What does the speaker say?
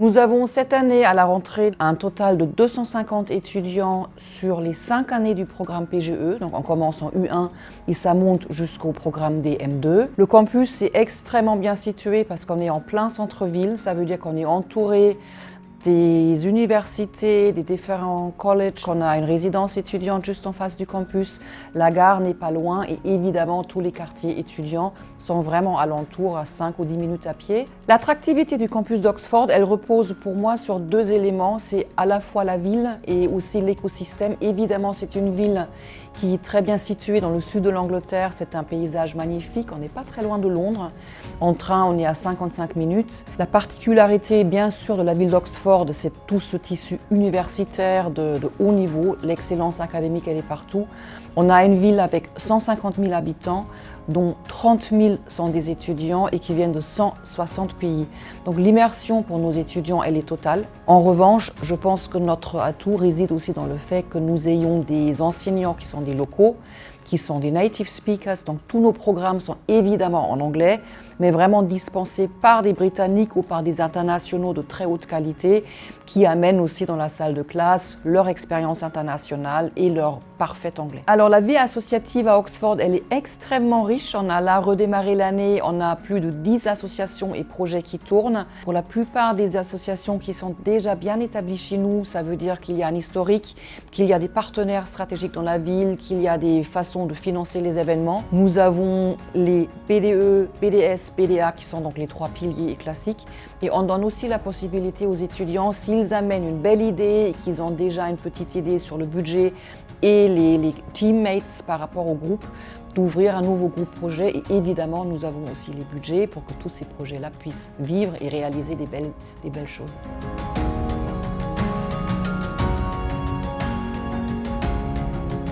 Nous avons cette année à la rentrée un total de 250 étudiants sur les 5 années du programme PGE. Donc on commence en U1 et ça monte jusqu'au programme des M2. Le campus est extrêmement bien situé parce qu'on est en plein centre-ville. Ça veut dire qu'on est entouré des universités, des différents colleges, qu'on a une résidence étudiante juste en face du campus. La gare n'est pas loin et évidemment tous les quartiers étudiants sont vraiment alentour à 5 ou 10 minutes à pied. L'attractivité du campus d'Oxford, elle repose pour moi sur 2 éléments. C'est à la fois la ville et aussi l'écosystème. Évidemment, c'est une ville qui est très bien située dans le sud de l'Angleterre. C'est un paysage magnifique. On n'est pas très loin de Londres. En train, on est à 55 minutes. La particularité, bien sûr, de la ville d'Oxford, c'est tout ce tissu universitaire de haut niveau. L'excellence académique, elle est partout. On a une ville avec 150 000 habitants, dont 30 000 sont des étudiants et qui viennent de 160 pays. Donc l'immersion pour nos étudiants, elle est totale. En revanche, je pense que notre atout réside aussi dans le fait que nous ayons des enseignants qui sont des locaux, qui sont des native speakers. Donc tous nos programmes sont évidemment en anglais, mais vraiment dispensés par des Britanniques ou par des internationaux de très haute qualité qui amènent aussi dans la salle de classe leur expérience internationale et leur parfait anglais. Alors la vie associative à Oxford, elle est extrêmement riche. On a là redémarré l'année, on a plus de 10 associations et projets qui tournent. Pour la plupart des associations qui sont déjà bien établies chez nous, ça veut dire qu'il y a un historique, qu'il y a des partenaires stratégiques dans la ville, qu'il y a des façons de financer les événements. Nous avons les BDE, BDS, BDA qui sont donc les 3 piliers classiques et on donne aussi la possibilité aux étudiants, s'ils amènent une belle idée et qu'ils ont déjà une petite idée sur le budget et les teammates par rapport au groupe, d'ouvrir un nouveau groupe projet et évidemment nous avons aussi les budgets pour que tous ces projets-là puissent vivre et réaliser des belles choses.